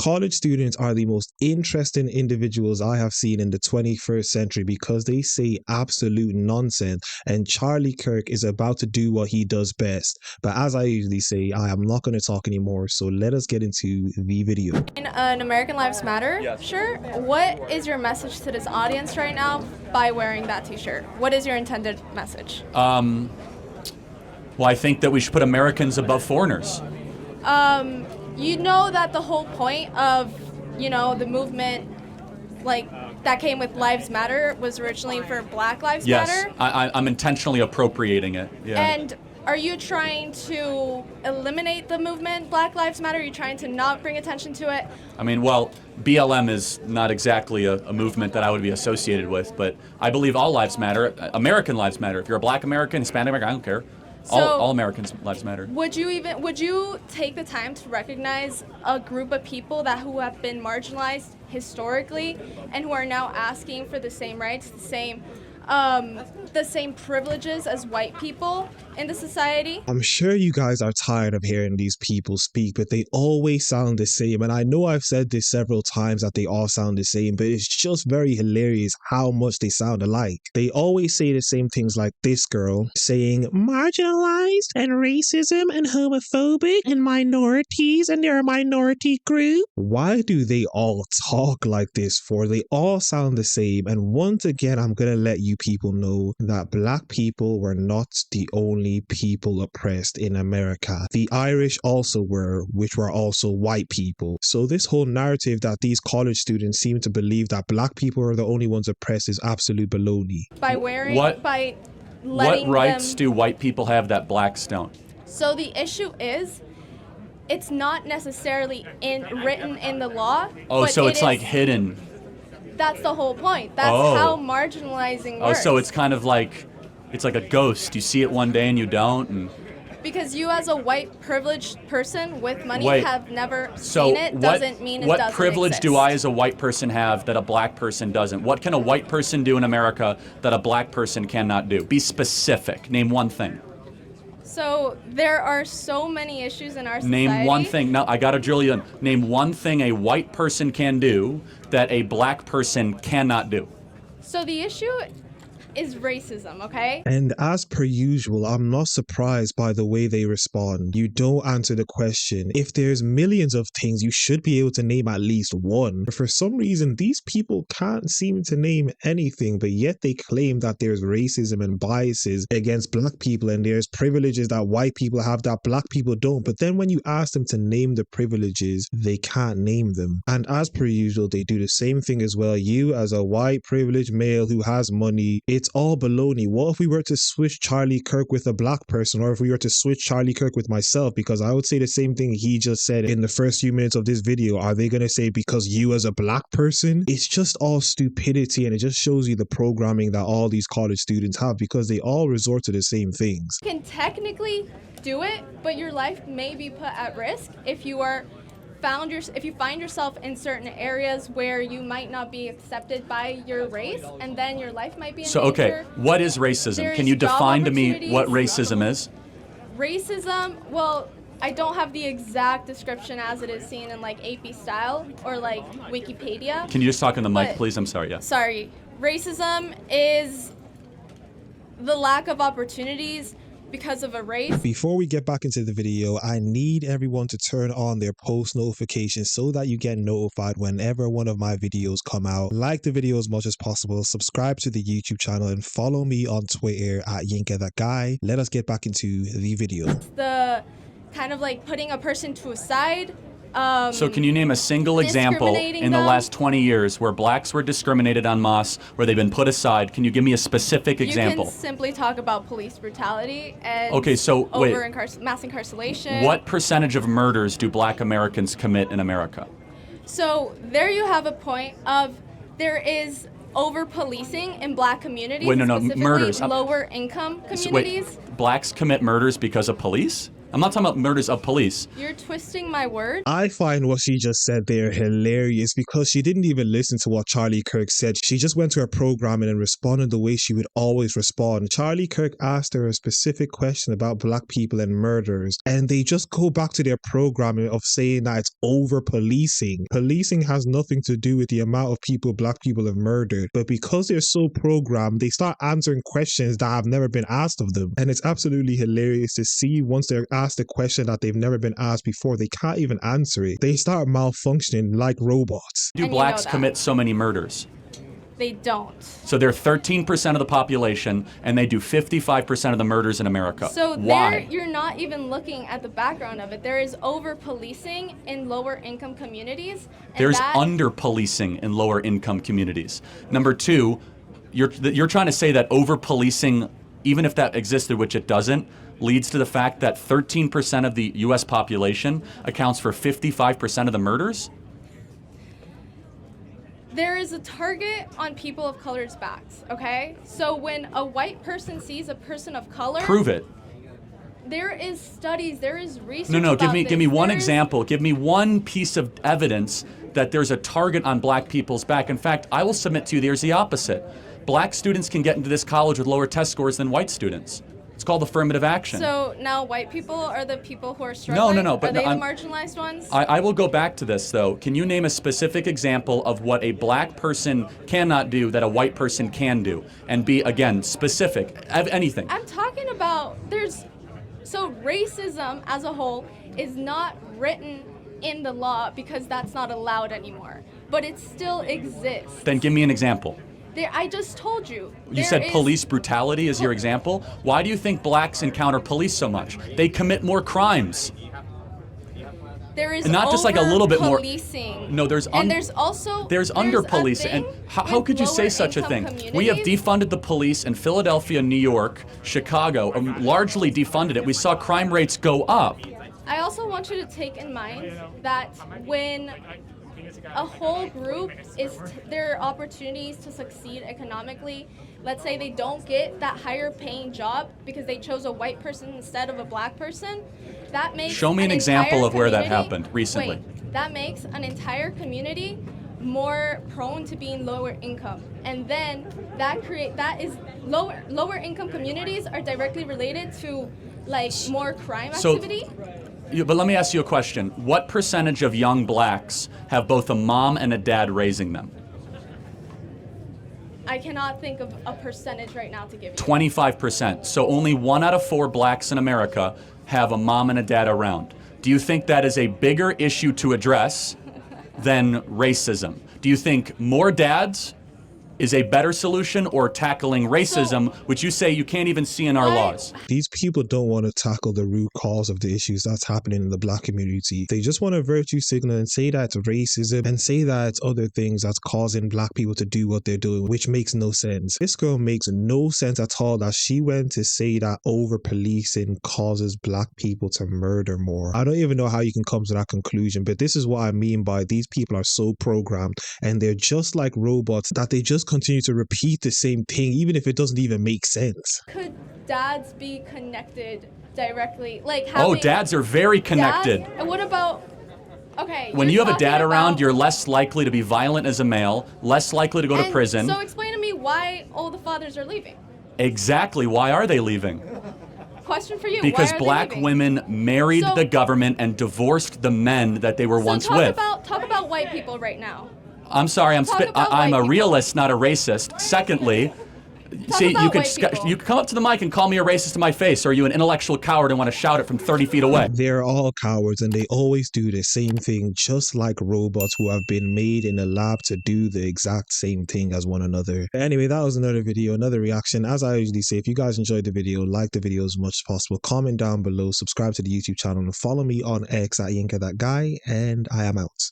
college students are the most interesting individuals I have seen in the 21st century because they say absolute nonsense, and Charlie Kirk is about to do what he does best. But as I usually say, I am not going to talk anymore, so let us get into the video. An American Lives Matter shirt. What is your message to this audience right now by wearing that t-shirt? What is your intended message? Well, I think that we should put Americans above foreigners. You know that the whole point of, the movement, that came with Lives Matter was originally for Black Lives Matter? Yes, I'm intentionally appropriating it. Yeah. And are you trying to eliminate the movement Black Lives Matter? Are you trying to not bring attention to it? I mean, well, BLM is not exactly a movement that I would be associated with, but I believe all lives matter. American lives matter. If you're a Black American, Hispanic American, I don't care. All Americans' lives matter. Would you take the time to recognize a group of people who have been marginalized historically and who are now asking for the same rights, the same privileges as white people in the society? I'm sure you guys are tired of hearing these people speak, but they always sound the same. And I know I've said this several times that they all sound the same, but it's just very hilarious how much they sound alike. They always say the same things, like this girl saying marginalized and racism and homophobic and minorities and they're a minority group. Why do they all talk like this for? They all sound the same. And once again, I'm gonna let you people know that Black people were not the only people oppressed in America. The Irish also were, which were also white people. So this whole narrative that these college students seem to believe that Black people are the only ones oppressed is absolute baloney. What rights do white people have that Blacks don't? So the issue is, it's not necessarily written in the law. Oh, so it's like hidden. That's the whole point. That's how marginalizing works. Oh, so it's kind of like, it's like a ghost. You see it one day and you don't. And because you as a white privileged person with money have never so seen it, doesn't mean it doesn't exist. What privilege do I as a white person have that a Black person doesn't? What can a white person do in America that a Black person cannot do? Be specific. Name one thing. So there are so many issues in our society. Name one thing. No, I gotta drill you in. Name one thing a white person can do that a Black person cannot do. So the issue is racism, okay? And as per usual, I'm not surprised by the way they respond. You don't answer the question. If there's millions of things, you should be able to name at least one. But for some reason, these people can't seem to name anything, but yet they claim that there's racism and biases against Black people and there's privileges that white people have that Black people don't. But then when you ask them to name the privileges, they can't name them. And as per usual, they do the same thing as well. You as a white privileged male who has money, it's all baloney. What if we were to switch Charlie Kirk with a Black person, or if we were to switch Charlie Kirk with myself? Because I would say the same thing he just said in the first few minutes of this video. Are they going to say because you as a Black person? It's just all stupidity, and it just shows you the programming that all these college students have because they all resort to the same things. You can technically do it, but your life may be put at risk if you find yourself in certain areas where you might not be accepted by your race, and then your life might be in danger. Okay, what is racism? Can you define to me what racism is? Racism, well, I don't have the exact description as it is seen in AP style or Wikipedia. Can you just talk on the mic, please? I'm sorry, yeah. Sorry. Racism is the lack of opportunities because of a race. Before we get back into the video, I need everyone to turn on their post notifications so that you get notified whenever one of my videos come out. Like the video as much as possible, subscribe to the YouTube channel, and follow me on Twitter at YinkaThatGuy. Let us get back into the video. The kind of putting a person to a side. So can you name a single example in the last 20 years where Blacks were discriminated en masse, where they've been put aside? Can you give me a specific example? You can simply talk about police brutality and mass incarceration. What percentage of murders do Black Americans commit in America? So there you have a point of there is over-policing in Black communities, murders. Lower income communities. Blacks commit murders because of police? I'm not talking about murders of police. You're twisting my words. I find what she just said there hilarious because she didn't even listen to what Charlie Kirk said. She just went to her programming and responded the way she would always respond. Charlie Kirk asked her a specific question about black people and murders, and they just go back to their programming of saying that it's over policing. Policing has nothing to do with the amount of people black people have murdered, but because they're so programmed, they start answering questions that have never been asked of them. And it's absolutely hilarious to see once they're asked a question that they've never been asked before, they can't even answer it. They start malfunctioning like robots. Do blacks commit so many murders? They don't. So they're 13% of the population, and they do 55% of the murders in America. So why? You're not even looking at the background of it. There is over-policing in lower-income communities. There's under-policing in lower-income communities. Number two, you're trying to say that over-policing, even if that existed, which it doesn't, leads to the fact that 13% of the U.S. population accounts for 55% of the murders? There is a target on people of color's backs, okay? So when a white person sees a person of color... Prove it. There is studies, there is research No, give about me one example. Give me one piece of evidence that there's a target on black people's back. In fact, I will submit to you there's the opposite. Black students can get into this college with lower test scores than white students. It's called affirmative action. So now white people are the people who are struggling? No. But are they the marginalized ones? I will go back to this, though. Can you name a specific example of what a black person cannot do that a white person can do? And be, again, specific. Anything. I'm talking about so racism as a whole is not written in the law because that's not allowed anymore. But it still exists. Then give me an example. I just told you. You said police brutality is your example. Why do you think blacks encounter police so much? They commit more crimes. There is and not just like a little bit more. No, there's under policing. And how could you say such a thing? We have defunded the police in Philadelphia, New York, Chicago, largely defunded it. We saw crime rates go up. I also want you to take in mind that when a whole group their opportunities to succeed economically, let's say they don't get that higher paying job because they chose a white person instead of a black person, that makes Show me an example of where that happened recently. That makes an entire community more prone to being lower income, and then that is lower income communities are directly related to like more crime activity. But let me ask you a question. What percentage of young blacks have both a mom and a dad raising them? I cannot think of a percentage right now to give you. 25%. So only 1 out of 4 blacks in America have a mom and a dad around. Do you think that is a bigger issue to address than racism? Do you think more dads is a better solution, or tackling racism, which you say you can't even see in our laws? These people don't want to tackle the root cause of the issues that's happening in the black community. They just want to virtue signal and say that it's racism and say that it's other things that's causing black people to do what they're doing, which makes no sense. This girl makes no sense at all that she went to say that over policing causes black people to murder more. I don't even know how you can come to that conclusion, but this is what I mean by these people are so programmed and they're just like robots that they just continue to repeat the same thing even if it doesn't even make sense. Could dads be connected directly? Like dads are very connected. And what about when you have a dad around, you're less likely to be violent as a male, less likely to go to prison. So explain to me why all the fathers are leaving. Exactly. Why are they leaving? Question for you. Because black women married the government and divorced the men that they were once with. Talk about white people right now. I'm sorry, I'm a realist, not a racist. Secondly, you could come up to the mic and call me a racist to my face, or are you an intellectual coward and want to shout it from 30 feet away? They're all cowards and they always do the same thing, just like robots who have been made in a lab to do the exact same thing as one another. Anyway, that was another video, another reaction. As I usually say, if you guys enjoyed the video, like the video as much as possible, comment down below, subscribe to the YouTube channel, and follow me on X at YinkaThatGuy, and I am out.